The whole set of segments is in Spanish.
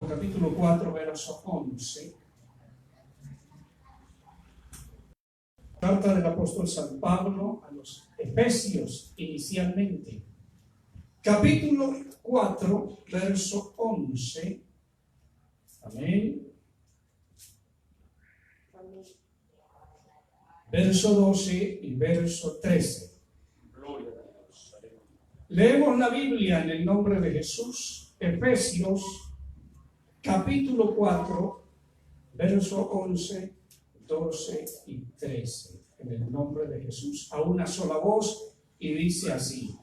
capítulo 4, verso 11. Carta del apóstol San Pablo a los Efesios inicialmente. Capítulo 4, verso 11. Amén. Verso 12 y verso 13. Leemos la Biblia en el nombre de Jesús. Efesios capítulo 4, verso 11, 12 y 13. En el nombre de Jesús, a una sola voz, y dice así: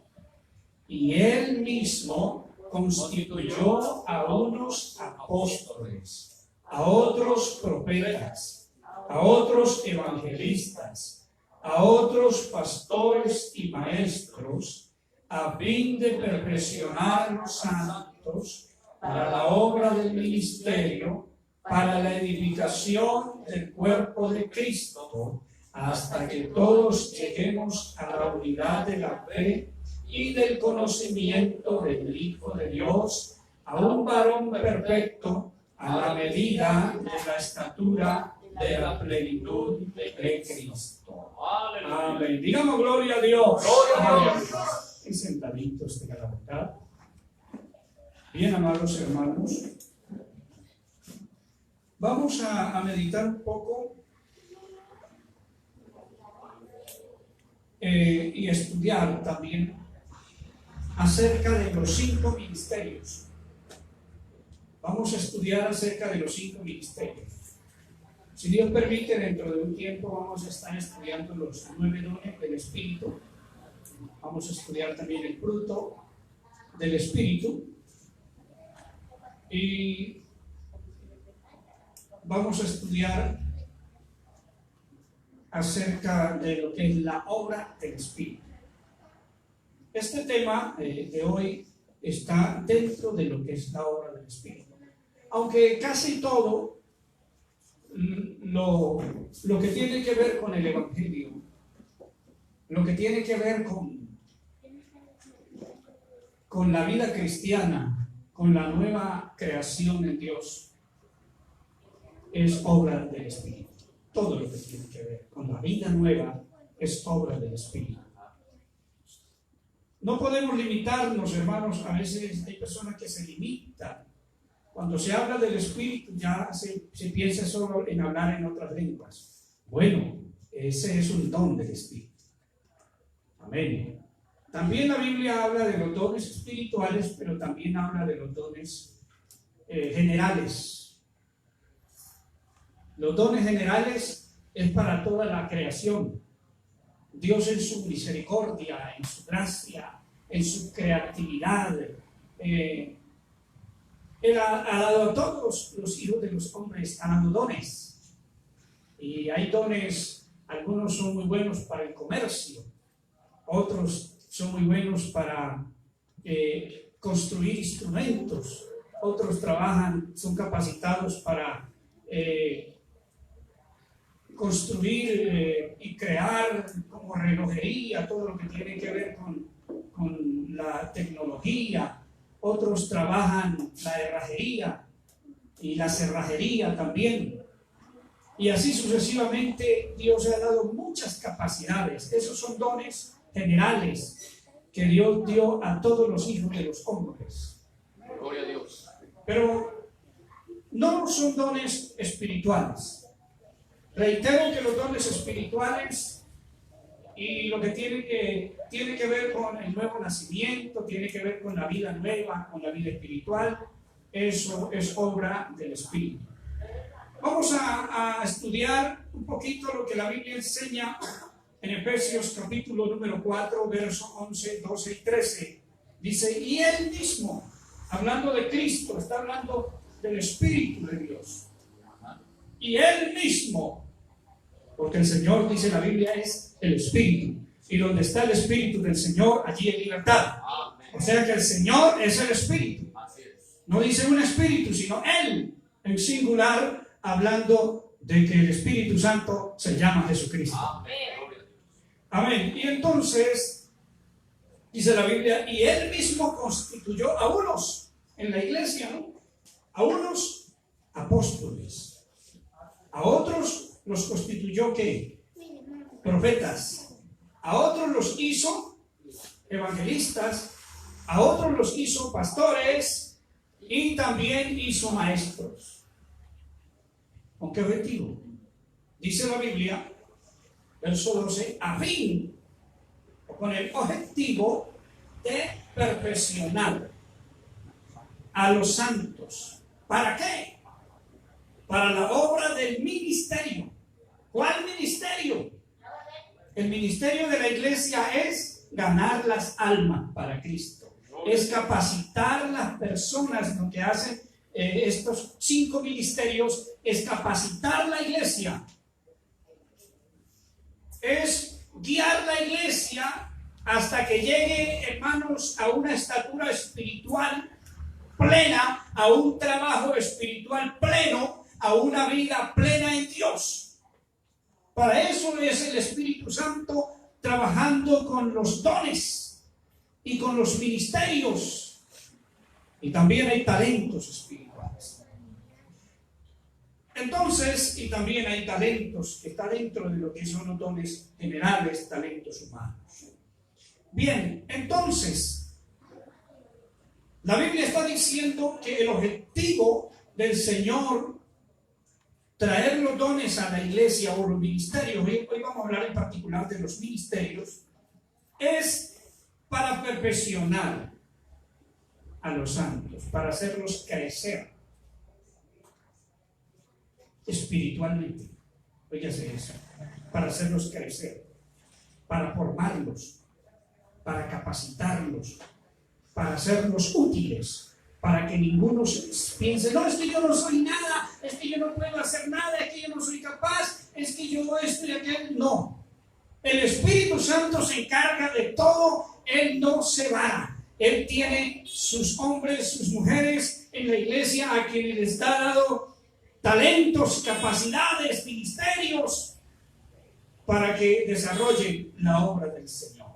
y él mismo constituyó a unos apóstoles, a otros profetas, a otros evangelistas, a otros pastores y maestros, a fin de perfeccionar a los santos para la obra del ministerio, para la edificación del cuerpo de Cristo, hasta que todos lleguemos a la unidad de la fe y del conocimiento del Hijo de Dios, a un varón perfecto, a la medida de la estatura de la plenitud de Cristo. Amén. Digamos gloria a Dios. Gloria a Dios. Y sentaditos de la bondad. Bien, amados hermanos, vamos a meditar un poco y estudiar también acerca de los 5 ministerios. Vamos a estudiar acerca de los 5 ministerios. Si Dios permite, dentro de un tiempo vamos a estar estudiando los 9 dones del Espíritu. Vamos a estudiar también el fruto del Espíritu. Y vamos a estudiar acerca de lo que es la obra del Espíritu. Este tema de hoy está dentro de lo que es la obra del Espíritu. Aunque casi todo lo que tiene que ver con el Evangelio, lo que tiene que ver con la vida cristiana, con la nueva creación en Dios, es obra del Espíritu. Todo lo que tiene que ver con la vida nueva es obra del Espíritu. No podemos limitarnos, hermanos. A veces hay personas que se limitan. Cuando se habla del Espíritu ya se piensa solo en hablar en otras lenguas. Bueno, ese es un don del Espíritu. Amén. También la Biblia habla de los dones espirituales, pero también habla de los dones generales. Los dones generales es para toda la creación. Dios en su misericordia, en su gracia, en su creatividad, Él ha dado a todos los hijos de los hombres, ha dado dones. Y hay dones, algunos son muy buenos para el comercio, otros son muy buenos para construir instrumentos, otros son capacitados para construir y crear como relojería, todo lo que tiene que ver con la tecnología. Otros trabajan la herrajería y la cerrajería también. Y así sucesivamente Dios ha dado muchas capacidades. Esos son dones generales que Dios dio a todos los hijos de los hombres. Gloria a Dios. Pero no son dones espirituales. Reitero que los dones espirituales y lo que tiene que ver con el nuevo nacimiento, tiene que ver con la vida nueva, con la vida espiritual, eso es obra del Espíritu. Vamos a estudiar un poquito lo que la Biblia enseña en Efesios capítulo número 4, versos 11, 12 y 13. Dice, y Él mismo, hablando de Cristo, está hablando del Espíritu de Dios. Y Él mismo, porque el Señor, dice la Biblia, es el Espíritu. Y donde está el Espíritu del Señor, allí hay libertad. O sea que el Señor es el Espíritu. No dice un espíritu, sino Él, en singular, hablando de que el Espíritu Santo se llama Jesucristo. Amén. Y entonces, dice la Biblia, y Él mismo constituyó a unos en la iglesia, ¿no? A unos apóstoles, a otros los constituyó ¿qué? Profetas, a otros los hizo evangelistas, a otros los hizo pastores y también hizo maestros. ¿Con qué objetivo? Dice la Biblia, verso 12, a fin, o con el objetivo de perfeccionar a los santos. ¿Para qué? Para la obra del ministerio. ¿Cuál ministerio? El ministerio de la iglesia es ganar las almas para Cristo. Es capacitar las personas. Lo que hacen estos 5 ministerios es capacitar la iglesia. Es guiar la iglesia hasta que llegue, hermanos, a una estatura espiritual plena, a un trabajo espiritual pleno, a una vida plena en Dios. Para eso es el Espíritu Santo trabajando con los dones y con los ministerios. Y también hay talentos espirituales. Entonces, y también hay talentos que está dentro de lo que son los dones generales, talentos humanos. Bien, entonces, la Biblia está diciendo que el objetivo del Señor traer los dones a la iglesia o los ministerios, hoy vamos a hablar en particular de los ministerios, es para perfeccionar a los santos, para hacerlos crecer espiritualmente. Óigase eso, para hacerlos crecer, para formarlos, para capacitarlos, para hacerlos útiles, para que ninguno piense, no, es que yo no soy nada, es que yo no puedo hacer nada, es que yo no soy capaz, es que yo esto y aquel. No, el Espíritu Santo se encarga de todo, Él no se va. Él tiene sus hombres, sus mujeres en la iglesia a quienes les está dado talentos, capacidades, ministerios para que desarrollen la obra del Señor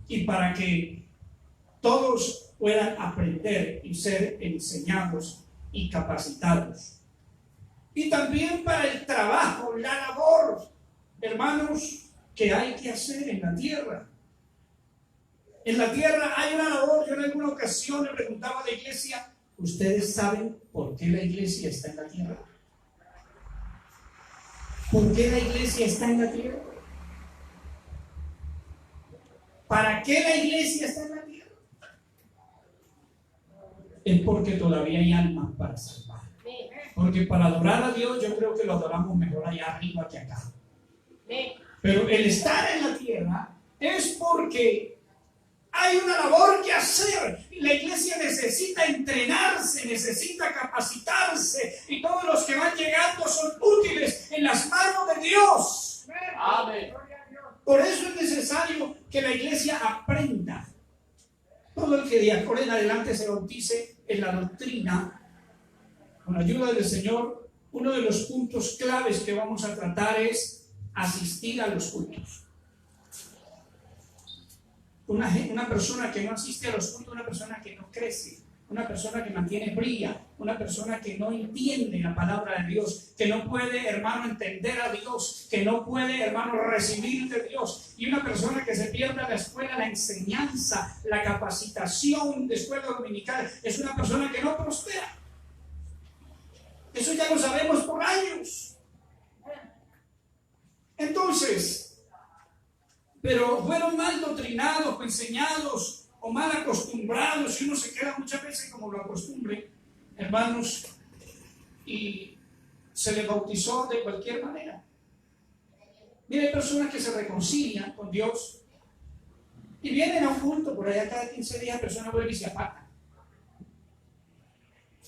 y para que todos puedan aprender y ser enseñados y capacitados. Y también para el trabajo, la labor, hermanos, que hay que hacer en la tierra. En la tierra hay una labor. Yo en alguna ocasión le preguntaba a la iglesia, ¿ustedes saben por qué la iglesia está en la tierra? ¿Por qué la iglesia está en la tierra? ¿Para qué la iglesia está en la tierra? Es porque todavía hay almas para salvar. Porque para adorar a Dios yo creo que lo adoramos mejor allá arriba que acá. Pero el estar en la tierra es porque hay una labor que hacer. La iglesia necesita entrenarse, necesita capacitarse, y todos los que van llegando son útiles en las manos de Dios. Amén. Por eso es necesario que la iglesia aprenda. Todo el que de ahora en adelante se bautice en la doctrina, con la ayuda del Señor, uno de los puntos claves que vamos a tratar es asistir a los cultos. Una persona que no asiste a los cultos, una persona que no crece, una persona que mantiene fría, una persona que no entiende la palabra de Dios, que no puede, hermano, entender a Dios, que no puede, hermano, recibir de Dios, y una persona que se pierde la escuela, la enseñanza, la capacitación de escuela dominical, es una persona que no prospera. Eso ya lo sabemos por años. Entonces, pero fueron mal doctrinados, enseñados o mal acostumbrados, y uno se queda muchas veces como lo acostumbre, hermanos, y se le bautizó de cualquier manera. Mira, hay personas que se reconcilian con Dios y vienen a un culto por allá cada 15 días, personas vuelven y se apartan.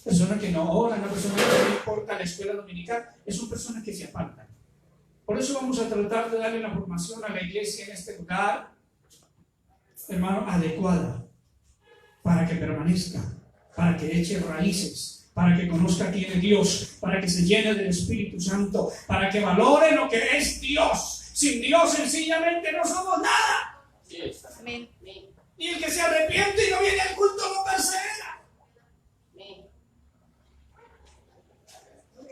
Personas que no oran, una persona que no le importa la escuela dominical, son personas que se apartan. Por eso vamos a tratar de darle la formación a la iglesia en este lugar, hermano, adecuada, para que permanezca, para que eche raíces, para que conozca quién es Dios, para que se llene del Espíritu Santo, para que valore lo que es Dios. Sin Dios sencillamente no somos nada. Amén. Y el que se arrepiente y no viene al culto no persevera.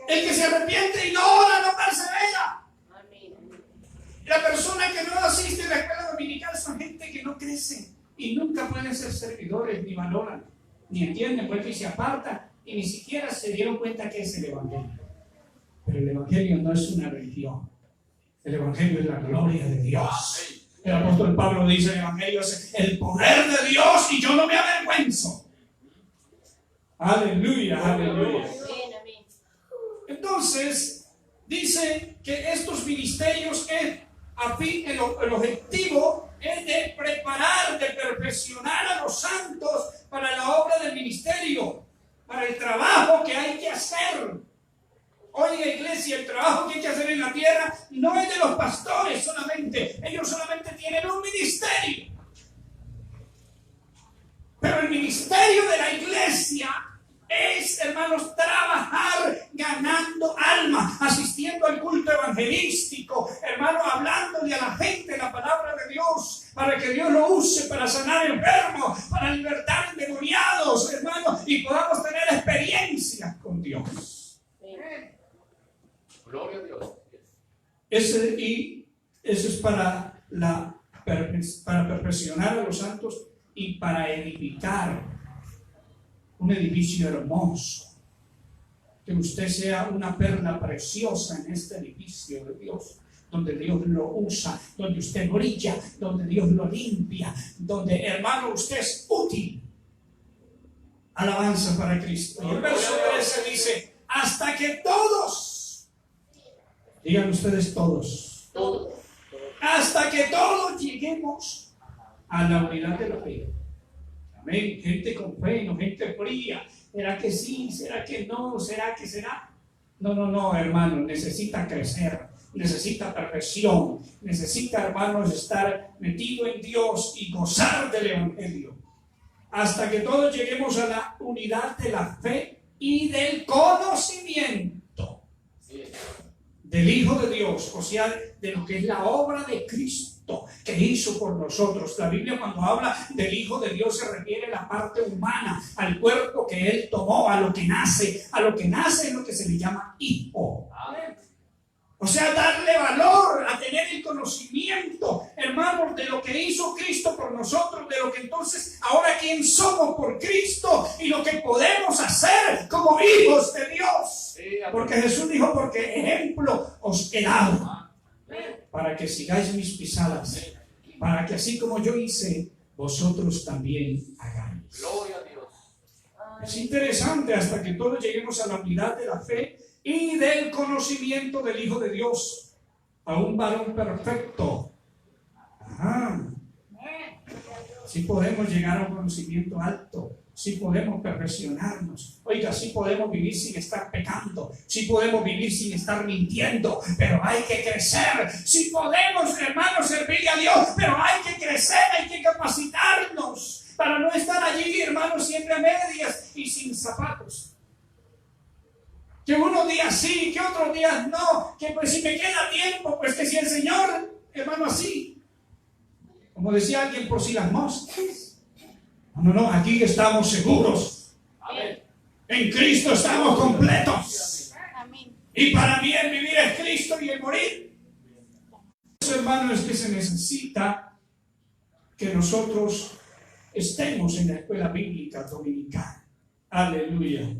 El que se arrepiente y no ora no persevera. La persona que no asiste a la escuela dominical son gente que no crece y nunca pueden ser servidores, ni valoran, ni entienden, porque se apartan y ni siquiera se dieron cuenta que es el Evangelio. Pero el Evangelio no es una religión. El Evangelio es la gloria de Dios. El apóstol Pablo dice: el Evangelio es el poder de Dios y yo no me avergüenzo. Aleluya, aleluya. Entonces, dice que estos ministerios el objetivo es de preparar, de perfeccionar a los santos para la obra del ministerio, para el trabajo que hay que hacer. Oiga, iglesia, el trabajo que hay que hacer en la tierra no es de los pastores solamente. Ellos solamente tienen un ministerio. Pero el ministerio de la iglesia es, hermanos, trabajar ganando alma, asistiendo al culto evangelístico, hermano, hablándole a la gente la palabra de Dios, para que Dios lo use para sanar enfermos, para libertar endemoniados, hermano, y podamos tener experiencias con Dios. Gloria a Dios. Eso es para perfeccionar a los santos y para edificar un edificio hermoso. Que usted sea una perla preciosa en este edificio de Dios, donde Dios lo usa, donde usted brilla, donde Dios lo limpia, donde, hermano, usted es útil. Alabanza para Cristo. Y el verso 13 dice: hasta que todos, digan ustedes todos, hasta que todos lleguemos a la unidad de la fe. Amén. Gente con fe, no gente fría. ¿Será que sí? ¿Será que no? ¿Será que será? No, hermano, necesita crecer, necesita perfección, necesita, hermanos, estar metido en Dios y gozar del Evangelio. Hasta que todos lleguemos a la unidad de la fe y del conocimiento del Hijo de Dios, o sea, de lo que es la obra de Cristo que hizo por nosotros. La Biblia, cuando habla del Hijo de Dios, se refiere a la parte humana, al cuerpo que Él tomó, a lo que nace es lo que se le llama hijo. O sea, darle valor, a tener el conocimiento, hermanos, de lo que hizo Cristo por nosotros, de lo que entonces ahora quién somos por Cristo y lo que podemos hacer como hijos de Dios. Porque Jesús dijo: porque ejemplo os he dado, para que sigáis mis pisadas, para que así como yo hice, vosotros también hagáis. Gloria a Dios. Es interesante, hasta que todos lleguemos a la unidad de la fe y del conocimiento del Hijo de Dios, a un varón perfecto. Ajá. Sí podemos llegar a un conocimiento alto, sí podemos perfeccionarnos. Oiga, sí podemos vivir sin estar pecando, sí podemos vivir sin estar mintiendo, pero hay que crecer. Sí podemos, hermanos, servirle a Dios, pero hay que crecer, hay que capacitarnos para no estar allí, hermanos, siempre a medias y sin zapatos. Que unos días sí, que otros días no, que pues si me queda tiempo, pues que si el Señor, hermano, así. Como decía alguien, por si las moscas. No, aquí estamos seguros. Amén. En Cristo estamos completos. Amén. Y para mí el vivir es Cristo y el morir. Eso, hermano, es que se necesita que nosotros estemos en la escuela bíblica dominical. Aleluya.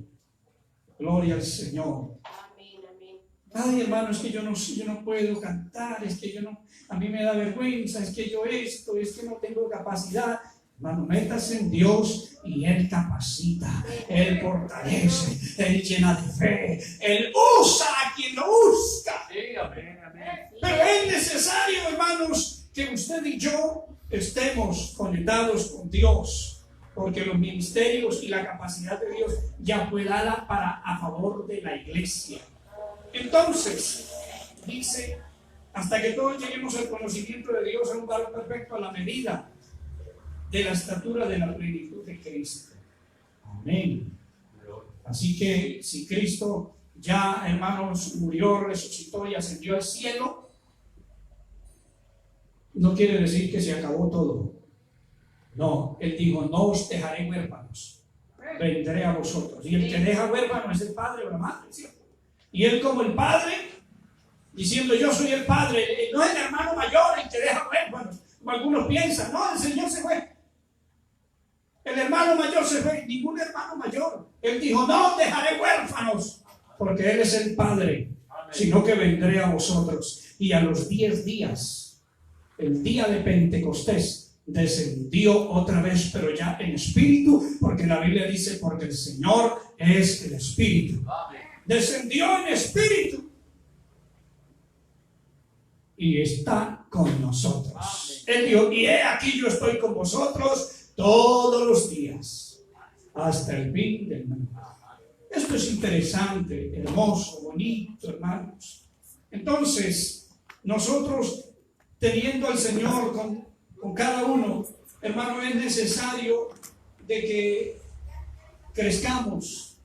Gloria al Señor. Amén, amén. Ay, hermano, es que yo no puedo cantar, es que a mí me da vergüenza, es que yo es que no tengo capacidad. Hermano, métase en Dios y Él capacita, Él fortalece, Él llena de fe, Él usa a quien lo busca. Sí, amén, amén. Pero es necesario, hermanos, que usted y yo estemos conectados con Dios. Porque los ministerios y la capacidad de Dios ya fue dada a favor de la iglesia. Entonces, dice, hasta que todos lleguemos al conocimiento de Dios, a un varón perfecto, a la medida de la estatura de la plenitud de Cristo. Amén. Así que si Cristo ya, hermanos, murió, resucitó y ascendió al cielo, no quiere decir que se acabó todo. No, Él dijo: no os dejaré huérfanos, vendré a vosotros. Y el que deja huérfano es el padre o la madre, ¿cierto? Y él como el padre, diciendo yo soy el padre, no es el hermano mayor el que deja huérfanos, como algunos piensan, no, el Señor se fue. El hermano mayor se fue, ningún hermano mayor. Él dijo, no dejaré huérfanos, porque Él es el Padre, sino que vendré a vosotros. Y a los 10 días, el día de Pentecostés, descendió otra vez, pero ya en espíritu, porque la Biblia dice, porque el Señor es el Espíritu. Descendió en espíritu y está con nosotros. Él dijo, y he aquí yo estoy con vosotros todos los días, hasta el fin del mundo. Esto es interesante, hermoso, bonito, hermanos. Entonces, nosotros teniendo al Señor con cada uno, hermano, es necesario de que crezcamos,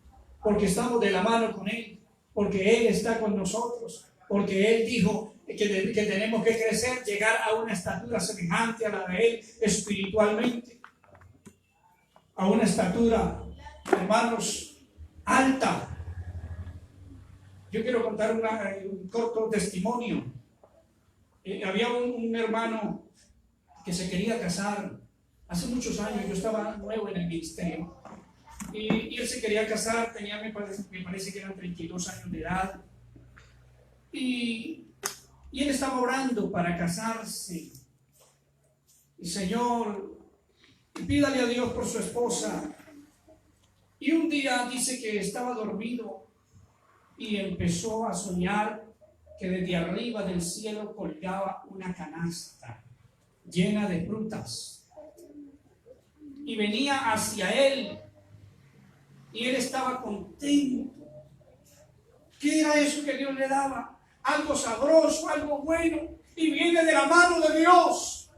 porque estamos de la mano con Él, porque Él está con nosotros, porque Él dijo que tenemos que crecer, llegar a una estatura semejante a la de Él espiritualmente, a una estatura, hermanos, alta. Yo quiero contar un corto testimonio. Había un hermano que se quería casar hace muchos años. Yo estaba nuevo en el ministerio y él se quería casar. Tenía, me parece que eran 32 años de edad, y él estaba orando para casarse. Y Señor, pídale a Dios por su esposa. Y un día dice que estaba dormido y empezó a soñar que desde arriba del cielo colgaba una canasta llena de frutas y venía hacia él, y él estaba contento. ¿Qué era eso que Dios le daba? Algo sabroso, algo bueno, y viene de la mano de Dios.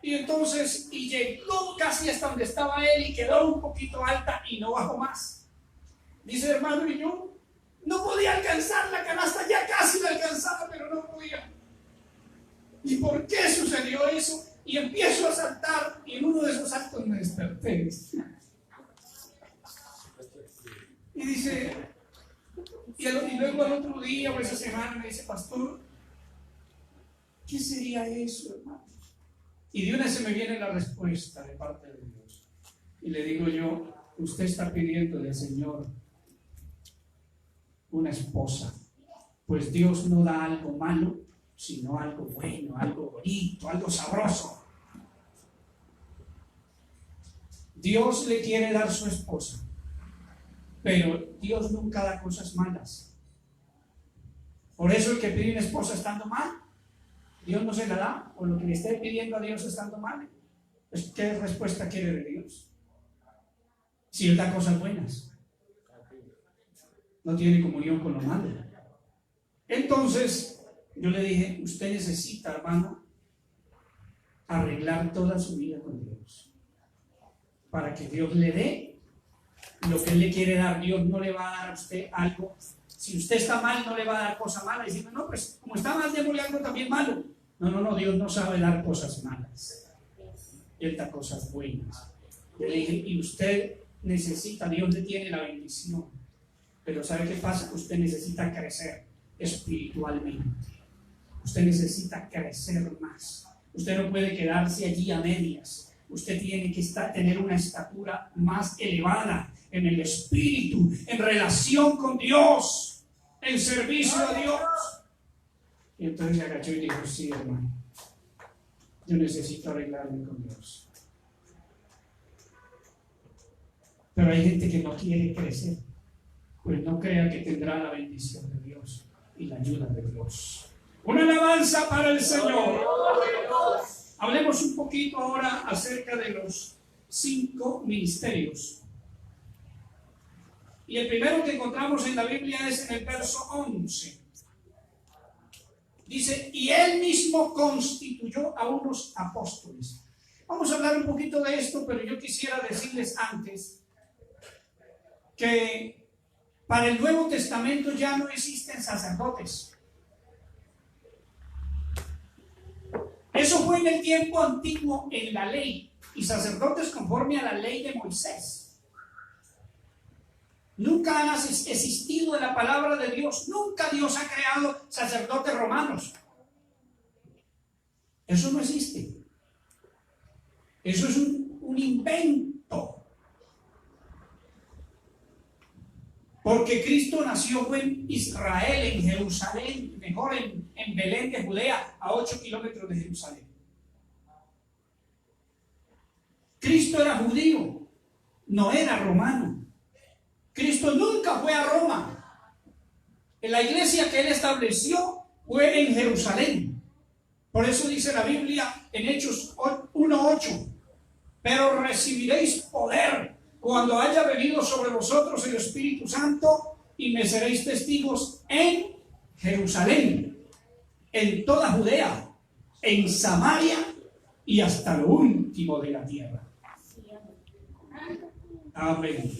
Y entonces, y llegó casi hasta donde estaba él y quedó un poquito alta y no bajó más. Dice, hermano, y yo no podía alcanzar la canasta, ya casi la alcanzaba, pero no podía. ¿Y por qué sucedió eso? Y empiezo a saltar, y en uno de esos saltos me desperté. Y dice, y luego al otro día o esa semana me dice, pastor, ¿qué sería eso, hermano? Y de una se me viene la respuesta de parte de Dios. Y le digo yo, usted está pidiendo al Señor una esposa, pues Dios no da algo malo, sino algo bueno, algo bonito, algo sabroso. Dios le quiere dar su esposa, pero Dios nunca da cosas malas. Por eso el que pide una esposa estando mal, Dios no se la da, o lo que le esté pidiendo a Dios estando mal. Pues, ¿qué respuesta quiere de Dios? Si Él da cosas buenas, no tiene comunión con lo malo. Entonces yo le dije, usted necesita, hermano, arreglar toda su vida con Dios, para que Dios le dé lo que Él le quiere dar. Dios no le va a dar a usted algo. Si usted está mal, no le va a dar cosa mala, diciendo, no, pues como está mal, démosle algo también malo. No, Dios no sabe dar cosas malas, Él da cosas buenas. Yo le dije, y usted necesita, Dios le tiene la bendición, pero ¿sabe qué pasa? Usted necesita crecer espiritualmente. Usted necesita crecer más. Usted no puede quedarse allí a medias. Usted tiene que tener una estatura más elevada en el espíritu, en relación con Dios, en servicio a Dios. Y entonces se agachó y dijo, sí, hermano, yo necesito arreglarme con Dios. Pero hay gente que no quiere crecer, pues no crea que tendrá la bendición de Dios y la ayuda de Dios. Una alabanza para el Señor. Hablemos un poquito ahora acerca de los 5 ministerios. Y el primero que encontramos en la Biblia es en el verso 11. Dice, y Él mismo constituyó a unos apóstoles. Vamos a hablar un poquito de esto, pero yo quisiera decirles antes que para el Nuevo Testamento ya no existen sacerdotes. Eso fue en el tiempo antiguo en la ley, y sacerdotes conforme a la ley de Moisés. Nunca han existido en la palabra de Dios. Nunca Dios ha creado sacerdotes romanos. Eso no existe. Eso es un invento. Porque Cristo nació en Israel, en Jerusalén, mejor en Belén de Judea, a 8 kilómetros de Jerusalén. Cristo era judío, no era romano. Cristo nunca fue a Roma. En la iglesia que él estableció fue en Jerusalén. Por eso dice la Biblia en Hechos 1:8, pero recibiréis poder cuando haya venido sobre vosotros el Espíritu Santo y me seréis testigos en Jerusalén, en toda Judea, en Samaria y hasta lo último de la tierra. Amén.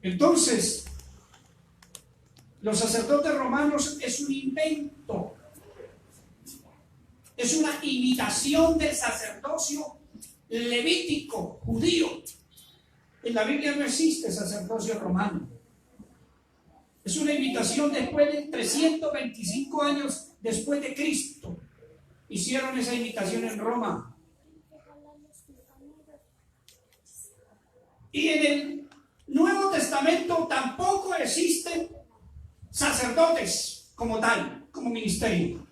Entonces, los sacerdotes romanos es un invento, es una imitación del sacerdocio levítico judío. En la Biblia no existe sacerdocio romano. Es una imitación después de 325 años después de Cristo. Hicieron esa imitación en Roma. Y en el Nuevo Testamento tampoco existen sacerdotes como tal, como ministerio.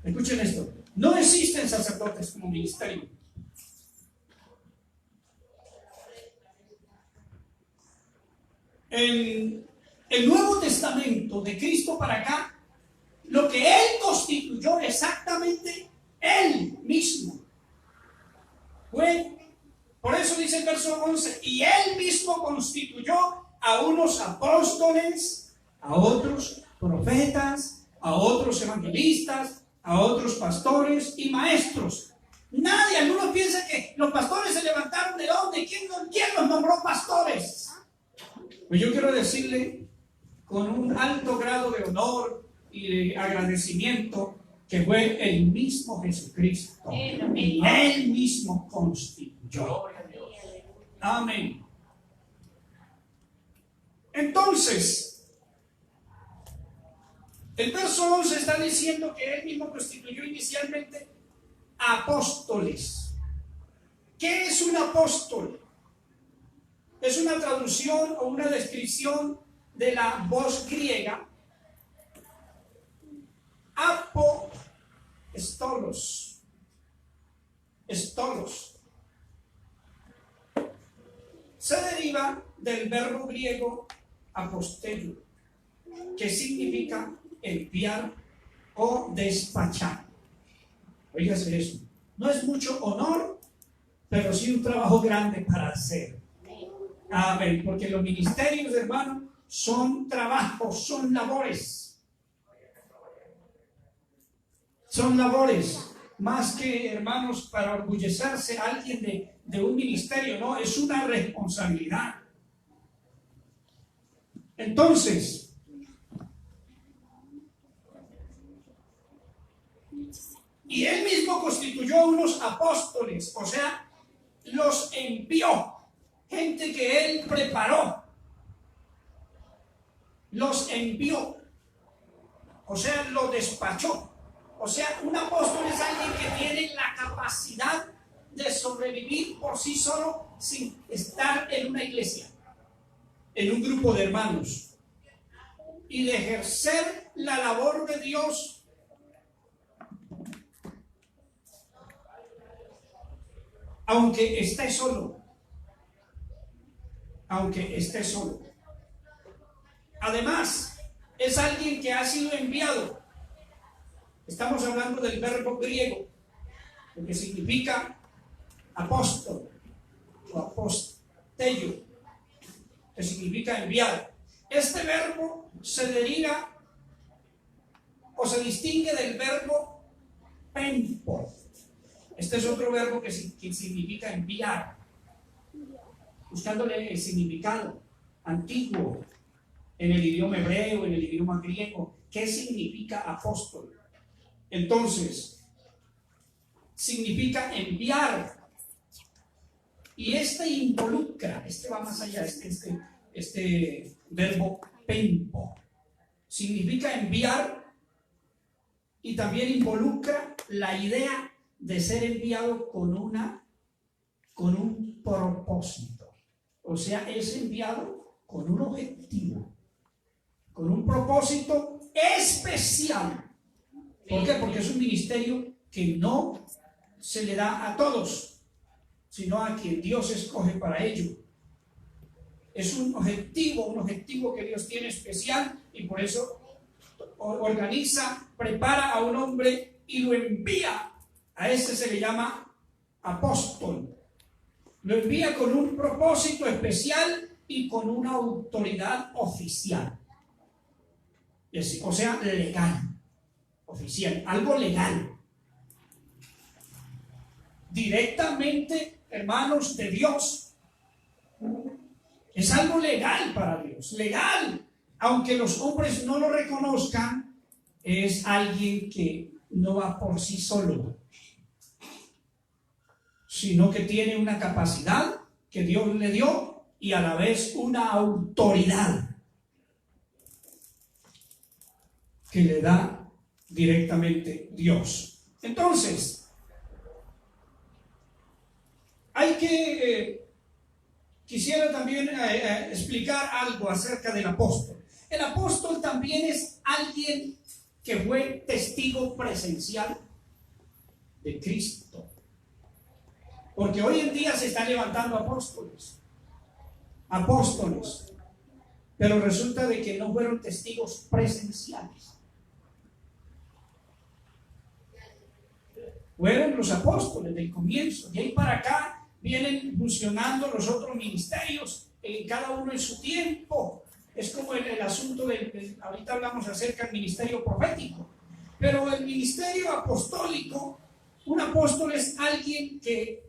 Escuchen esto. No existen sacerdotes como ministerio. En el Nuevo Testamento, de Cristo para acá, lo que Él constituyó exactamente Él mismo fue, por eso dice el verso 11, y Él mismo constituyó a unos apóstoles, a otros profetas, a otros evangelistas, a otros pastores y maestros. Nadie, algunos piensan que los pastores se levantaron de dónde, ¿quién los nombró pastores? Pues yo quiero decirle con un alto grado de honor y de agradecimiento que fue el mismo Jesucristo y Él mismo constituyó. Amén. Entonces, el verso 11 está diciendo que Él mismo constituyó inicialmente apóstoles. ¿Qué es un apóstol? Es una traducción o una descripción de la voz griega apostolos. Estolos. Se deriva del verbo griego apostelio, que significa enviar o despachar. Oígase eso. No es mucho honor, pero sí un trabajo grande para hacer. Amén. Porque los ministerios, hermanos, son trabajos, son labores. Son labores. Más que, hermanos, para orgullecerse alguien de un ministerio, no, es una responsabilidad. Entonces, y Él mismo constituyó unos apóstoles, o sea, los envió. Gente que Él preparó, los envió, o sea, lo despachó. O sea, un apóstol es alguien que tiene la capacidad de sobrevivir por sí solo sin estar en una iglesia, en un grupo de hermanos, y de ejercer la labor de Dios aunque esté solo. Aunque esté solo. Además, es alguien que ha sido enviado. Estamos hablando del verbo griego, lo que significa apóstol o apostello, que significa enviar. Este verbo se deriva o se distingue del verbo pempo. Este es otro verbo que significa enviar, buscándole el significado antiguo en el idioma hebreo, en el idioma griego. ¿Qué significa apóstol? Entonces, significa enviar. Y este involucra, este va más allá, este verbo pempo, significa enviar y también involucra la idea de ser enviado con un propósito. O sea, es enviado con un objetivo, con un propósito especial. ¿Por qué? Porque es un ministerio que no se le da a todos, sino a quien Dios escoge para ello. Es un objetivo que Dios tiene especial, y por eso organiza, prepara a un hombre y lo envía. A ese se le llama apóstol. Lo envía con un propósito especial y con una autoridad oficial. O sea, legal, oficial, algo legal. Directamente, hermanos, de Dios. Es algo legal para Dios, legal. Aunque los hombres no lo reconozcan, es alguien que no va por sí solo, sino que tiene una capacidad que Dios le dio y a la vez una autoridad que le da directamente Dios. Entonces, quisiera también explicar algo acerca del apóstol. El apóstol también es alguien que fue testigo presencial de Cristo. Porque hoy en día se están levantando apóstoles, pero resulta de que no fueron testigos presenciales. Fueron los apóstoles del comienzo, y ahí para acá vienen funcionando los otros ministerios, cada uno en su tiempo. Es como el asunto ahorita hablamos acerca del ministerio profético, pero el ministerio apostólico, un apóstol es alguien que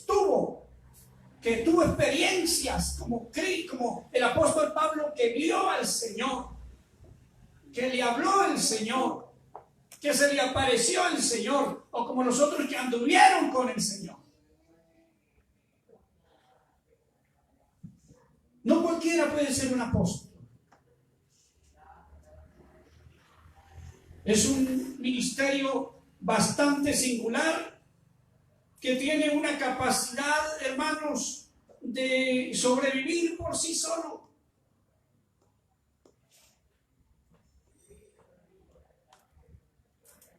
tuvo experiencias como el apóstol Pablo, que vio al Señor, que le habló el Señor, que se le apareció el Señor, o como los otros que anduvieron con el Señor. No cualquiera puede ser un apóstol. Es un ministerio bastante singular, que tiene una capacidad, hermanos, de sobrevivir por sí solo.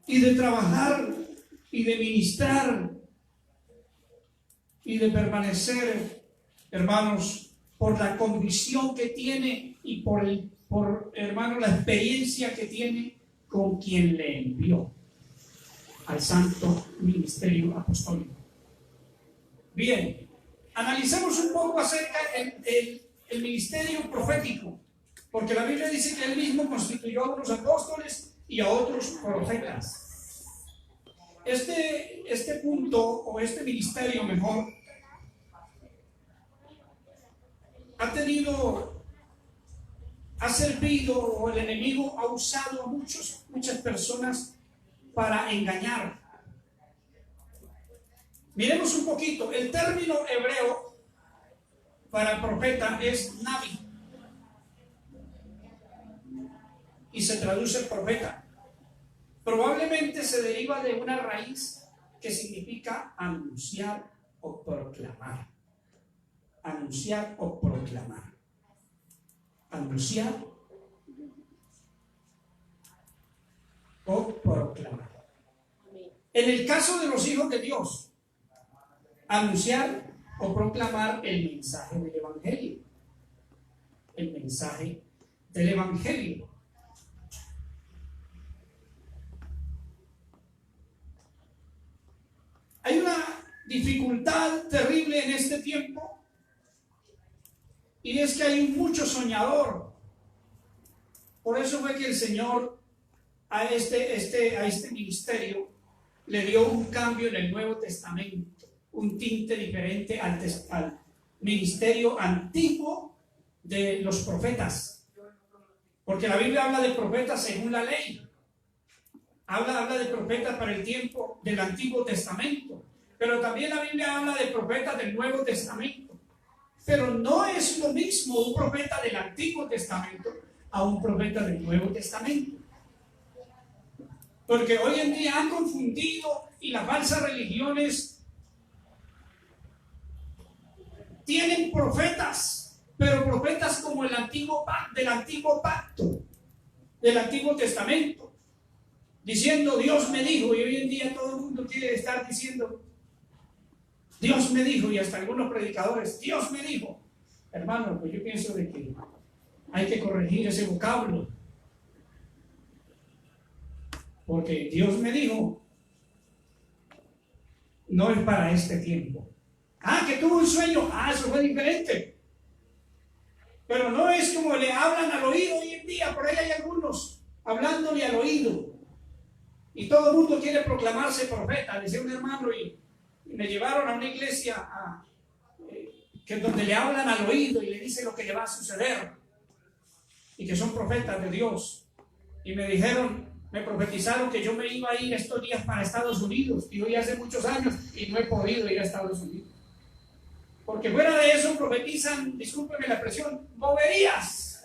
Y de trabajar, y de ministrar, y de permanecer, hermanos, por la convicción que tiene y por hermanos, la experiencia que tiene con quien le envió al santo ministerio apostólico. Bien, analicemos un poco acerca del ministerio profético, porque la Biblia dice que él mismo constituyó a unos apóstoles y a otros profetas. Este punto, o este ministerio mejor, ha servido, o el enemigo ha usado a muchas personas para engañar. Miremos un poquito. El término hebreo para profeta es nabi, y se traduce profeta. Probablemente se deriva de una raíz que significa anunciar o proclamar. Anunciar o proclamar. Anunciar o proclamar. En el caso de los hijos de Dios, anunciar o proclamar el mensaje del Evangelio. El mensaje del Evangelio. Hay una dificultad terrible en este tiempo, y es que hay mucho soñador. Por eso fue que el Señor a este ministerio le dio un cambio en el Nuevo Testamento, un tinte diferente al ministerio antiguo de los profetas. Porque la Biblia habla de profetas según la ley. Habla de profetas para el tiempo del Antiguo Testamento. Pero también la Biblia habla de profetas del Nuevo Testamento. Pero no es lo mismo un profeta del Antiguo Testamento a un profeta del Nuevo Testamento. Porque hoy en día han confundido y las falsas religiones tienen profetas, pero profetas como del Antiguo Pacto, del Antiguo Testamento, diciendo Dios me dijo, y hoy en día todo el mundo quiere estar diciendo Dios me dijo, y hasta algunos predicadores, Dios me dijo. Hermano, pues yo pienso de que hay que corregir ese vocablo, porque Dios me dijo no es para este tiempo. Que tuvo un sueño, eso fue diferente. Pero no es como le hablan al oído hoy en día. Por ahí hay algunos hablándole al oído, y todo el mundo quiere proclamarse profeta. Decía un hermano, y me llevaron a una iglesia que donde le hablan al oído y le dicen lo que le va a suceder, y que son profetas de Dios. Y me dijeron, me profetizaron que yo me iba a ir estos días para Estados Unidos, y hoy hace muchos años y no he podido ir a Estados Unidos, porque fuera de eso profetizan, discúlpenme la expresión, boberías.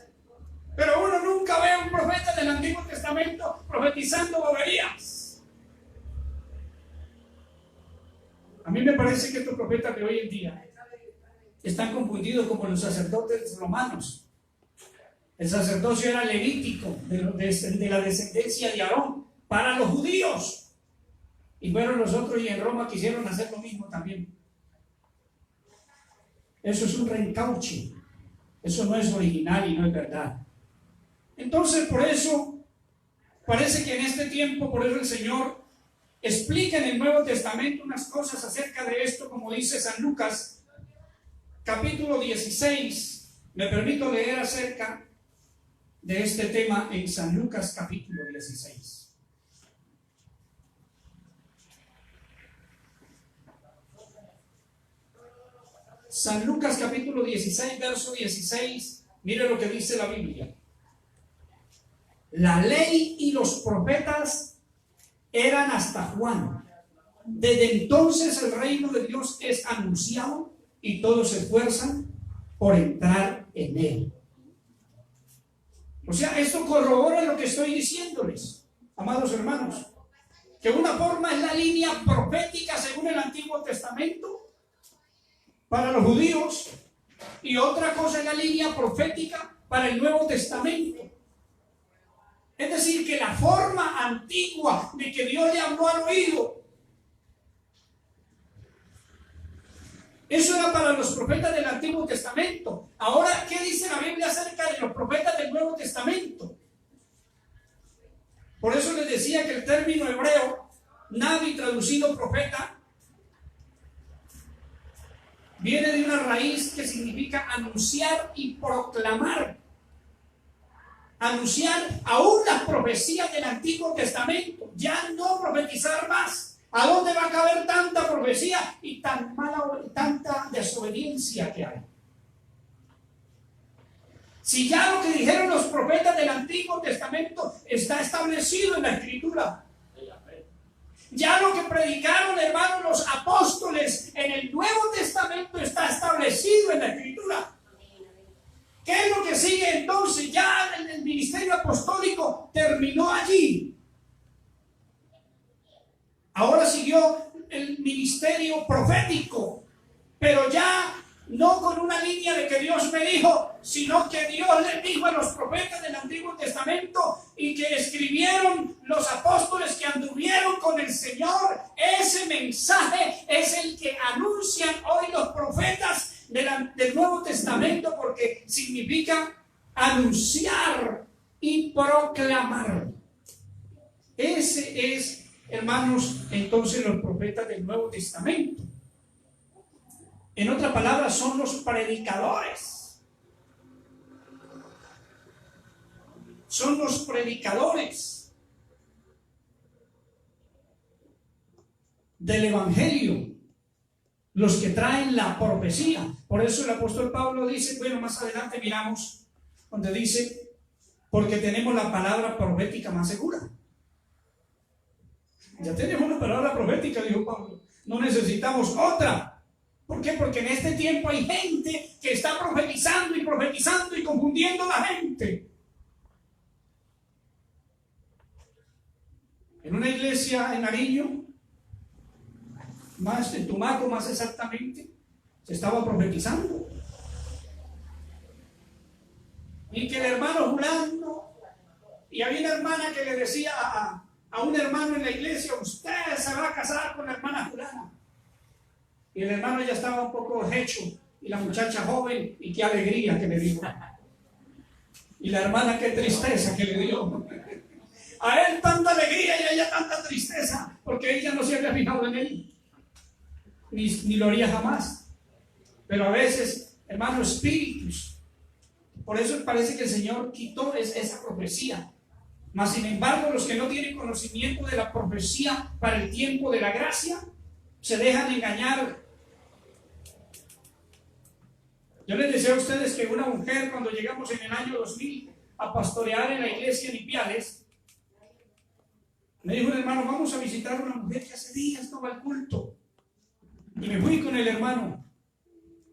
Pero uno nunca ve a un profeta del Antiguo Testamento profetizando boberías. A mí me parece que estos profetas de hoy en día están confundidos como los sacerdotes romanos. El sacerdocio era levítico, de la descendencia de Aarón, para los judíos. Y fueron los otros, y en Roma quisieron hacer lo mismo también. Eso es un reencauche. Eso no es original y no es verdad. Entonces, por eso, parece que en este tiempo, por eso el Señor explica en el Nuevo Testamento unas cosas acerca de esto, como dice San Lucas, capítulo 16. Me permito leer acerca de este tema en San Lucas, capítulo 16. San Lucas, capítulo 16, verso 16. Mire lo que dice la Biblia. La ley y los profetas eran hasta Juan. Desde entonces el reino de Dios es anunciado y todos se esfuerzan por entrar en él. O sea, esto corrobora lo que estoy diciéndoles, amados hermanos, que una forma es la línea profética según el Antiguo Testamento para los judíos, y otra cosa es la línea profética para el Nuevo Testamento. Es decir, que la forma antigua de que Dios le habló al oído, eso era para los profetas del Antiguo Testamento. Ahora, ¿qué dice la Biblia acerca de los profetas del Nuevo Testamento? Por eso les decía que el término hebreo, nabi, traducido profeta, viene de una raíz que significa anunciar y proclamar. Anunciar aún las profecías del Antiguo Testamento, ya no profetizar más. ¿A dónde va a caber tanta profecía y tanta desobediencia que hay? Si ya lo que dijeron los profetas del Antiguo Testamento está establecido en la Escritura, ya lo que predicaron, hermanos, los apóstoles en el Nuevo Testamento está establecido en la Escritura. ¿Qué es lo que sigue entonces? Ya el ministerio apostólico terminó allí. Ahora siguió el ministerio profético, pero ya no con una línea de que Dios me dijo, sino que Dios le dijo a los profetas del Antiguo Testamento y que escribieron los apóstoles que anduvieron con el Señor. Ese mensaje es el que anuncian hoy los profetas del Nuevo Testamento, porque significa anunciar y proclamar. Ese es, hermanos, entonces los profetas del Nuevo Testamento. En otras palabras, son los predicadores. Son los predicadores del Evangelio, los que traen la profecía. Por eso el apóstol Pablo dice, bueno, más adelante miramos donde dice, porque tenemos la palabra profética más segura. Ya tenemos una palabra profética, dijo Pablo. No necesitamos otra. ¿Por qué? Porque en este tiempo hay gente que está profetizando y confundiendo a la gente. En una iglesia en Nariño, en Tumaco más exactamente, se estaba profetizando. Y que el hermano Julano, y había una hermana que le decía a un hermano en la iglesia: usted se va a casar con la hermana Julana. Y el hermano ya estaba un poco hecho, y la muchacha joven, y qué alegría que le dio. Y la hermana, qué tristeza que le dio. A él tanta alegría y a ella tanta tristeza, porque ella no se había fijado en él, ni lo haría jamás. Pero a veces, hermanos, espíritus. Por eso parece que el Señor quitó esa profecía. Mas sin embargo, los que no tienen conocimiento de la profecía para el tiempo de la gracia, se dejan engañar. Yo les decía a ustedes que una mujer, cuando llegamos en el año 2000 a pastorear en la iglesia en Ipiales, me dijo un hermano: vamos a visitar a una mujer que hace días no va al culto. Y me fui con el hermano.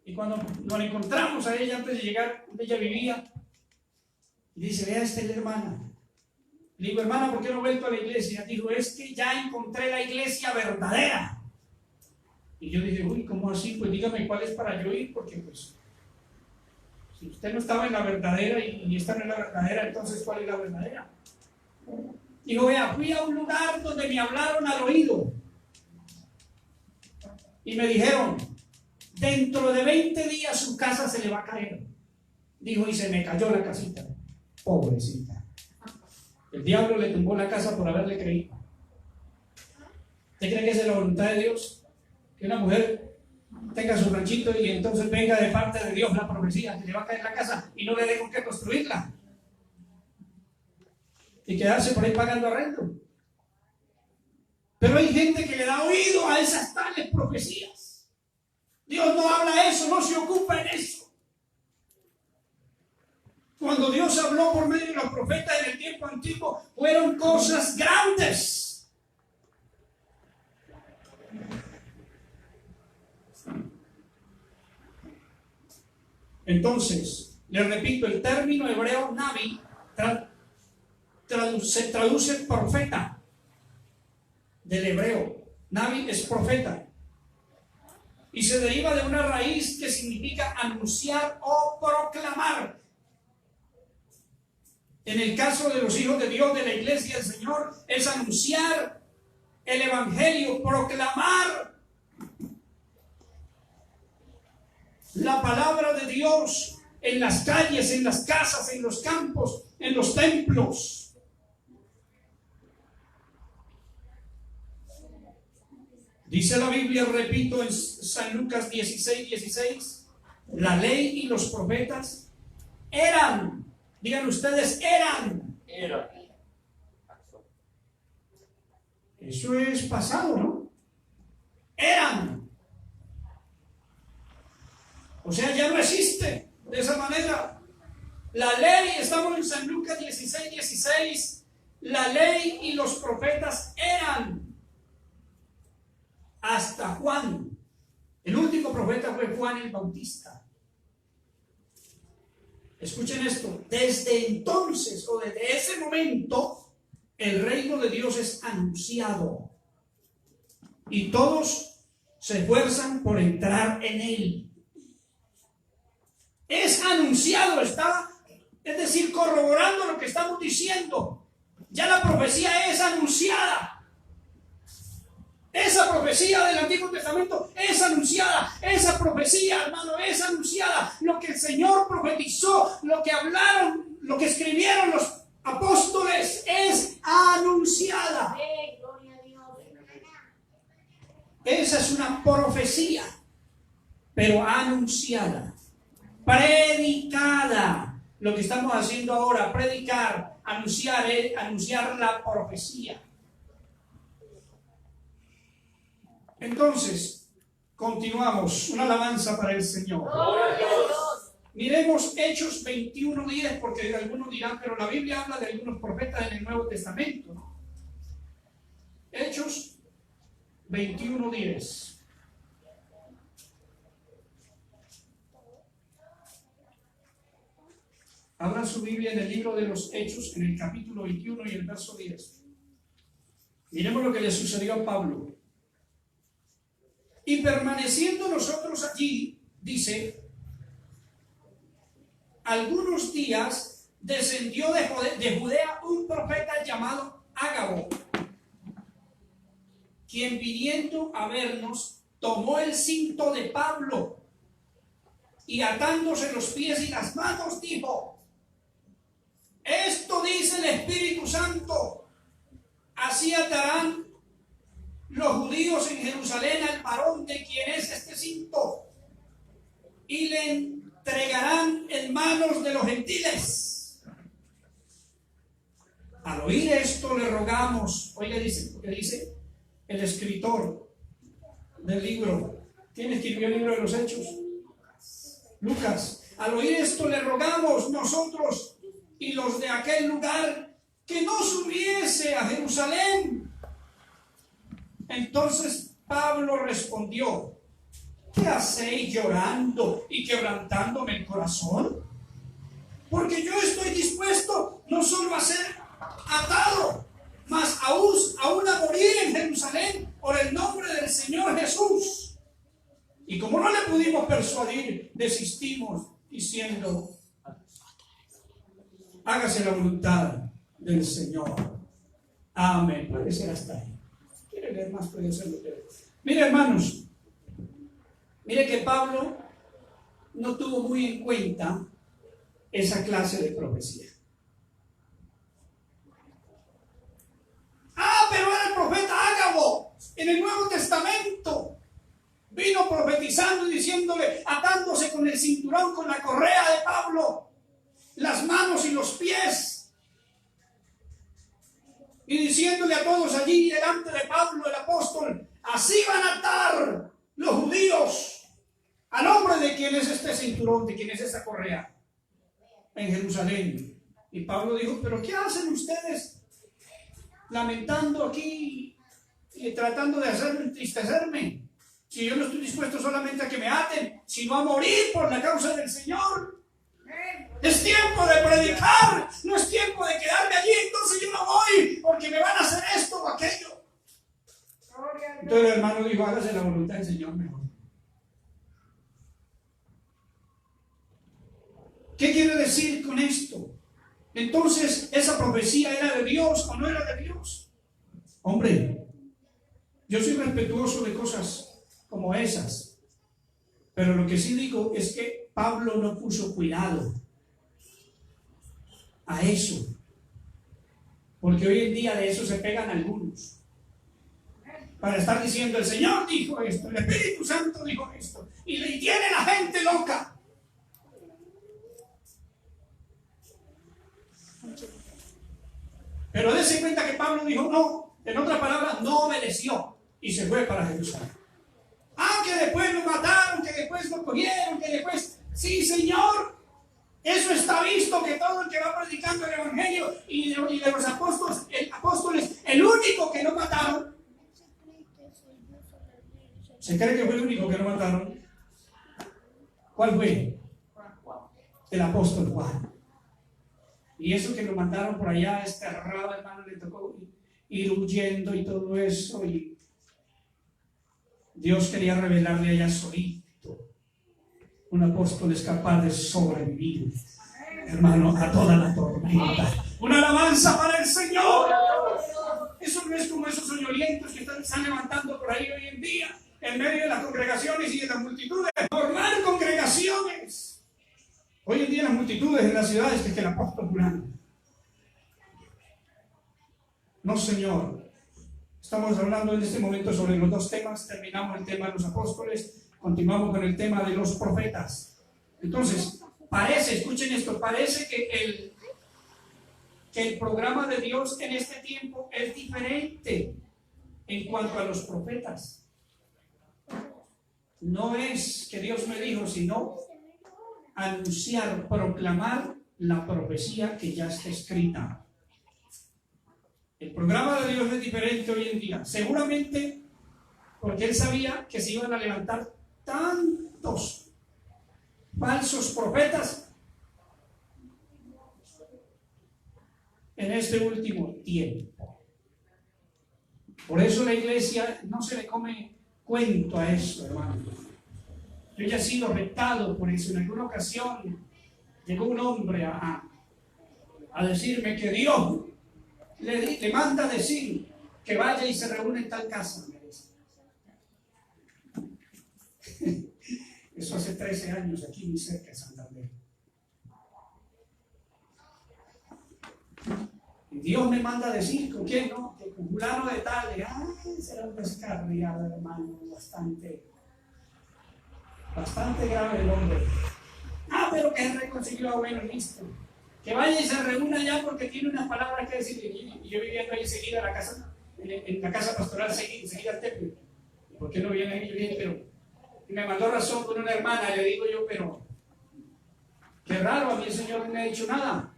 Y cuando nos encontramos a ella antes de llegar donde ella vivía, y dice: vea, esta es la hermana. Le digo: hermana, ¿por qué no he vuelto a la iglesia? Dijo: es que ya encontré la iglesia verdadera. Y yo dije: uy, ¿cómo así? Pues dígame cuál es para yo ir, porque pues si usted no estaba en la verdadera y esta no es la verdadera, entonces ¿cuál es la verdadera? Dijo: vea, fui a un lugar donde me hablaron al oído y me dijeron: dentro de 20 días su casa se le va a caer. Dijo: y se me cayó la casita. Pobrecita. El diablo le tumbó la casa por haberle creído. ¿Usted cree que esa es la voluntad de Dios? Que una mujer tenga su ranchito y entonces venga de parte de Dios la profecía que le va a caer la casa y no le dé con qué construirla. Y quedarse por ahí pagando arrendo. Pero hay gente que le da oído a esas tales profecías. Dios no habla eso, no se ocupa en eso. Cuando Dios habló por medio de los profetas en el tiempo antiguo, fueron cosas grandes. Entonces, les repito, el término hebreo Navi se traduce profeta del hebreo. Navi es profeta y se deriva de una raíz que significa anunciar o proclamar. En el caso de los hijos de Dios, de la iglesia del Señor, es anunciar el evangelio, proclamar la palabra de Dios en las calles, en las casas, en los campos, en los templos. Dice la Biblia, repito, en San Lucas 16:16, la ley y los profetas eran, digan ustedes, eran. Eso es pasado, ¿no? Eran. O sea, ya no existe de esa manera. La ley, estamos en San Lucas 16:16, la ley y los profetas eran. Hasta Juan. El último profeta fue Juan el Bautista. Escuchen esto: desde entonces o desde ese momento el reino de Dios es anunciado y todos se esfuerzan por entrar en él. Es anunciado, está, es decir, corroborando lo que estamos diciendo. Ya la profecía es anunciada. Esa profecía del Antiguo Testamento es anunciada. Esa profecía, hermano, es anunciada. Lo que el Señor profetizó, lo que hablaron, lo que escribieron los apóstoles es anunciada. Esa es una profecía, pero anunciada, predicada. Lo que estamos haciendo ahora, predicar, anunciar la profecía. Entonces, continuamos. Una alabanza para el Señor. Miremos Hechos 21:10, porque algunos dirán, pero la Biblia habla de algunos profetas en el Nuevo Testamento, ¿no? Hechos 21:10. Abran su Biblia en el libro de los Hechos, en el capítulo 21 y el verso 10. Miremos lo que le sucedió a Pablo. Y permaneciendo nosotros allí, dice, algunos días descendió de Judea un profeta llamado Ágabo, quien viniendo a vernos tomó el cinto de Pablo y atándose los pies y las manos dijo: esto dice el Espíritu Santo, así atarán los judíos en Jerusalén al varón de quien es este cinto y le entregarán en manos de los gentiles. Al oír esto le rogamos, oiga, dice, porque dice el escritor del libro, ¿quién escribió el libro de los Hechos? Lucas. Al oír esto le rogamos nosotros y los de aquel lugar que no subiese a Jerusalén. Entonces Pablo respondió: ¿qué hacéis llorando y quebrantándome el corazón? Porque yo estoy dispuesto no solo a ser atado, mas aún a morir en Jerusalén por el nombre del Señor Jesús. Y como no le pudimos persuadir, desistimos diciendo: hágase la voluntad del Señor. Amén. Puede ser hasta ahí. ¿Quiere leer más? Puede hacerlo. Mire, hermanos, mire que Pablo no tuvo muy en cuenta esa clase de profecía. Pero era el profeta Ágabo en el Nuevo Testamento. Vino profetizando y diciéndole, atándose con el cinturón, con la correa de Pablo, las manos y los pies, y diciéndole a todos allí delante de Pablo el apóstol: así van a atar los judíos al hombre de quien es este cinturón, de quien es esa correa, en Jerusalén. Y Pablo dijo: pero ¿qué hacen ustedes lamentando aquí y tratando de hacerme entristecerme? Si yo no estoy dispuesto solamente a que me aten, sino a morir por la causa del Señor. Es tiempo de predicar, no es tiempo de quedarme allí. Entonces yo no voy porque me van a hacer esto o aquello. Entonces el hermano dijo: hágase la voluntad del Señor mejor. ¿Qué quiere decir con esto? Entonces, ¿esa profecía era de Dios o no era de Dios? Hombre, yo soy respetuoso de cosas como esas, pero lo que sí digo es que Pablo no puso cuidado a eso, porque hoy en día de eso se pegan algunos para estar diciendo: el Señor dijo esto, el Espíritu Santo dijo esto, y le tiene la gente loca. Pero dése cuenta que Pablo dijo no, en otras palabras, no obedeció y se fue para Jerusalén. Que después lo mataron, que después lo cogieron, que después, sí, Señor, eso está visto, que todo el que va predicando el Evangelio y de los apóstoles, el único que no mataron, ¿se cree que fue el único que no mataron? ¿Cuál fue? El apóstol Juan. Y eso que lo mataron por allá desterrado, hermano, le tocó ir huyendo y todo eso, y Dios quería revelarle allá solito. Un apóstol es capaz de sobrevivir, hermano, a toda la tormenta. Una alabanza para el Señor. Eso no es como esos soñolientos que están levantando por ahí hoy en día, en medio de las congregaciones y de las multitudes. Formar congregaciones. Hoy en día las multitudes en las ciudades que el apóstol fulano. No, Señor. Estamos hablando en este momento sobre los dos temas. Terminamos el tema de los apóstoles, continuamos con el tema de los profetas. Entonces, parece, escuchen esto, parece que el programa de Dios en este tiempo es diferente en cuanto a los profetas. No es que Dios me dijo, sino anunciar, proclamar la profecía que ya está escrita. El programa de Dios es diferente hoy en día. Seguramente porque él sabía que se iban a levantar tantos falsos profetas en este último tiempo. Por eso la iglesia no se le come cuento a eso, hermano. Yo ya he sido retado por eso. En alguna ocasión llegó un hombre a decirme que Dios le manda a decir que vaya y se reúne en tal casa. Eso hace 13 años, aquí muy cerca de Santander. Y Dios me manda a decir, ¿con quién no? Que con fulano de tal. Será un descarriado, hermano, bastante grave el hombre. Pero que es reconciliado, bueno, listo. Que vaya y se reúna ya porque tiene unas palabras que decir. Y yo viviendo ahí enseguida en la casa, en la casa pastoral, enseguida al templo. ¿Por qué no viene ahí? Yo dije, pero me mandó razón con una hermana. Le digo yo, pero qué raro, a mí el Señor no me ha dicho nada.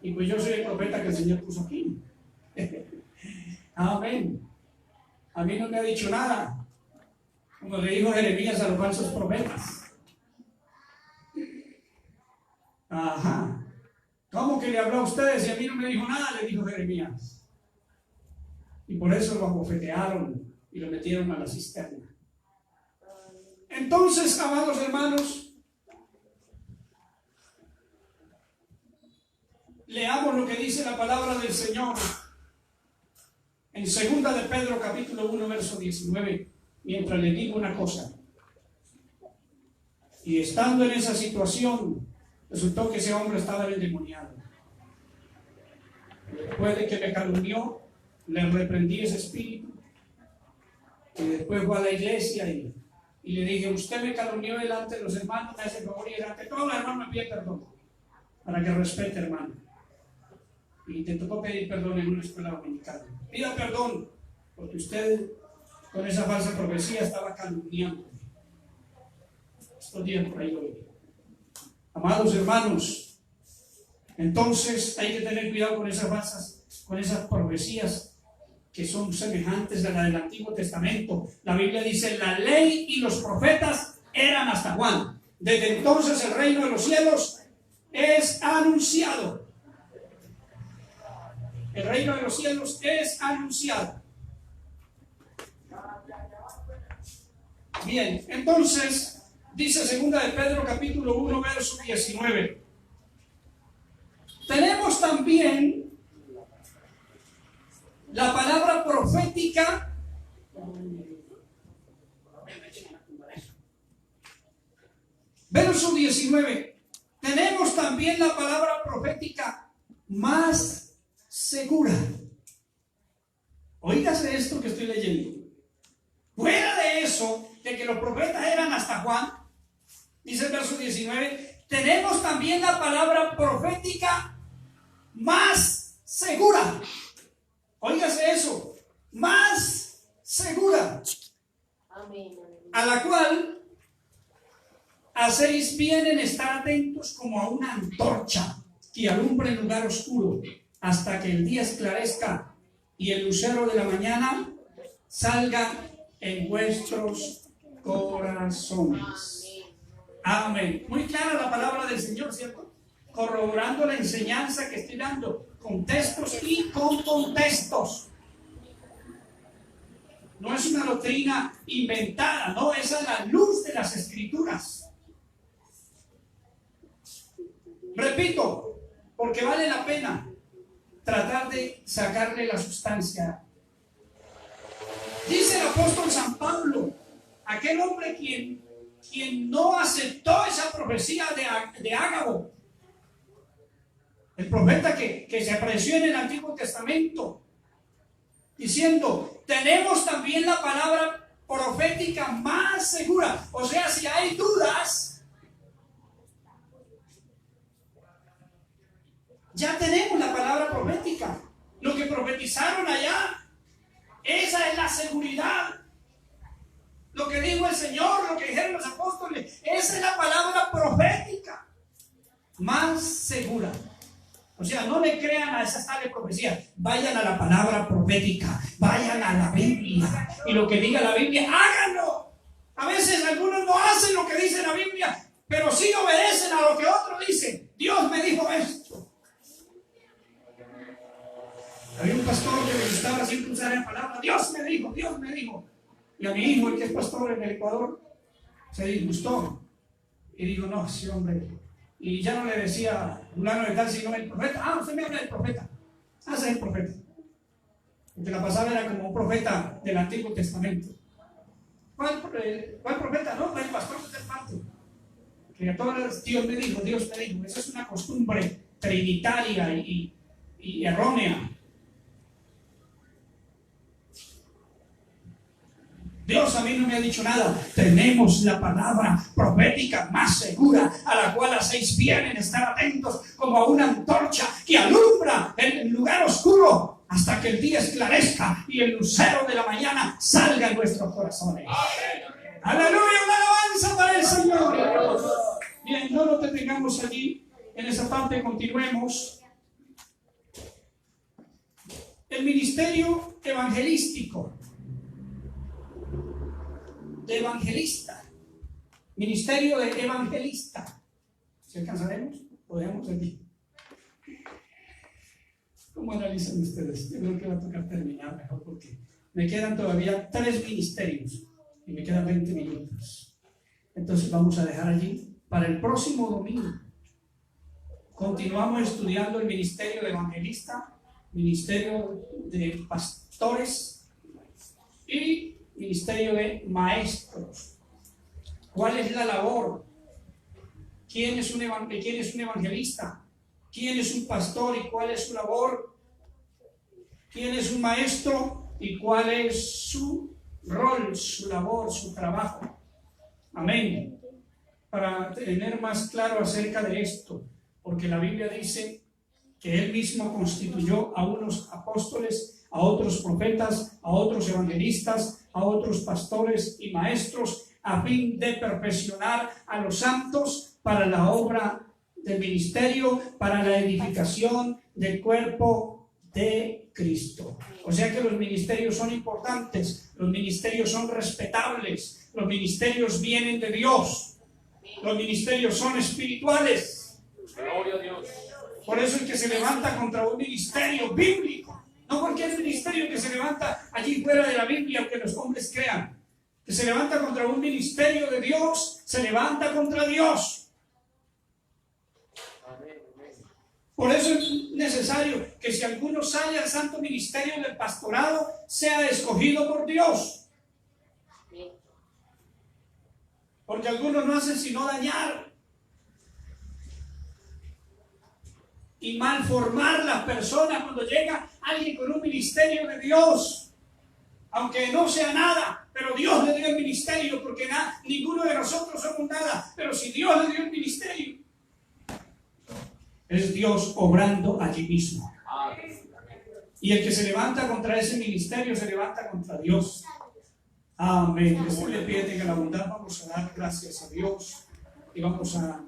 Y pues yo soy el profeta que el Señor puso aquí. Amén. A mí no me ha dicho nada. Como le dijo Jeremías a los falsos profetas. Ajá. ¿Cómo que le habló a ustedes y a mí no me dijo nada? Le dijo Jeremías. Y por eso lo abofetearon y lo metieron a la cisterna. Entonces, amados hermanos, leamos lo que dice la palabra del Señor en 2 de Pedro capítulo 1 verso 19, mientras le digo una cosa. Y estando en esa situación, resultó que ese hombre estaba endemoniado. Después de que me calumnió, le reprendí ese espíritu. Y después fue a la iglesia y le dije, usted me calumnió delante de los hermanos, me hace el favor y delante de todos los hermanos me pide perdón. Para que respete, hermano. Y te tocó pedir perdón en una escuela dominical. Pida perdón, porque usted con esa falsa profecía estaba calumniando. Estos días por ahí lo vi. Amados hermanos, entonces hay que tener cuidado con esas profecías que son semejantes a la del Antiguo Testamento. La Biblia dice, la ley y los profetas eran hasta Juan. Desde entonces el reino de los cielos es anunciado. El reino de los cielos es anunciado. Bien, entonces dice 2 de Pedro capítulo 1 verso 19. Tenemos también la palabra profética verso 19. Tenemos también la palabra profética más segura. Oígase esto que estoy leyendo. Fuera de eso, de que los profetas eran hasta Juan, dice el verso 19, tenemos también la palabra profética más segura. Óigase eso, más segura. Amén. A la cual hacéis bien en estar atentos como a una antorcha que alumbra en lugar oscuro hasta que el día esclarezca y el lucero de la mañana salga en vuestros corazones. Amén. Muy clara la palabra del Señor, ¿cierto? Corroborando la enseñanza que estoy dando, con textos y con contextos. No es una doctrina inventada, no, es a la luz de las Escrituras. Repito, porque vale la pena tratar de sacarle la sustancia. Dice el apóstol San Pablo, aquel hombre quien no aceptó esa profecía de Ágabo, el profeta que se apareció en el Antiguo Testamento, diciendo, tenemos también la palabra profética más segura. O sea, si hay dudas, ya tenemos la palabra profética. Lo que profetizaron allá, esa es la seguridad. Lo que dijo el Señor, lo que dijeron los apóstoles, esa es la palabra profética más segura. O sea, no le crean a esas tales profecías. Vayan a la palabra profética, vayan a la Biblia. Y lo que diga la Biblia, háganlo. A veces algunos no hacen lo que dice la Biblia, pero sí obedecen a lo que otro dice. Dios me dijo esto. Había un pastor que le gustaba siempre usar la palabra, Dios me dijo, Dios me dijo. Y a mi hijo, el que es pastor en el Ecuador, se disgustó. Y dijo, no, sí, hombre. Y ya no le decía fulano de tal, sino el profeta. Ah, usted me habla del profeta. Ah, ese es el profeta. Porque la pasada era como un profeta del Antiguo Testamento. ¿Cuál profeta? No, el pastor de tal parte. Que a todas Dios me dijo, Dios me dijo. Esa es una costumbre trinitaria y errónea. Dios a mí no me ha dicho nada. Tenemos la palabra profética más segura, a la cual hacéis bien en estar atentos como a una antorcha que alumbra en el lugar oscuro hasta que el día esclarezca y el lucero de la mañana salga en nuestros corazones. ¡Amén! ¡Aleluya! ¡Una alabanza para el Señor! Bien, no nos detengamos allí. En esa parte continuemos. El ministerio evangelístico. De evangelista, ministerio de evangelista. ¿Si alcanzaremos? ¿Podemos aquí? ¿Cómo analizan ustedes? Yo creo que va a tocar terminar mejor porque me quedan todavía 3 ministerios y me quedan 20 minutos. Entonces vamos a dejar allí para el próximo domingo. Continuamos estudiando el ministerio de evangelista, ministerio de pastores y ministerio de maestros. ¿Cuál es la labor? ¿Quién es un evangelista? ¿Quién es un pastor y cuál es su labor? ¿Quién es un maestro y cuál es su rol, su labor, su trabajo? Amén. Para tener más claro acerca de esto, porque la Biblia dice que Él mismo constituyó a unos apóstoles, a otros profetas, a otros evangelistas, a otros pastores y maestros, a fin de perfeccionar a los santos para la obra del ministerio, para la edificación del cuerpo de Cristo. O sea que los ministerios son importantes, los ministerios son respetables, los ministerios vienen de Dios, los ministerios son espirituales. Gloria a Dios. Por eso el que se levanta contra un ministerio bíblico, no porque es un ministerio que se levanta allí fuera de la Biblia, aunque los hombres crean, que se levanta contra un ministerio de Dios, se levanta contra Dios. Por eso es necesario que si alguno sale al santo ministerio del pastorado, sea escogido por Dios. Porque algunos no hacen sino dañar y malformar las personas cuando llega alguien con un ministerio de Dios, aunque no sea nada, pero Dios le dio el ministerio, porque ninguno de nosotros somos nada, pero si Dios le dio el ministerio, es Dios obrando allí mismo. Y el que se levanta contra ese ministerio se levanta contra Dios. Amén. Después le pide que la bondad, vamos a dar gracias a Dios y vamos a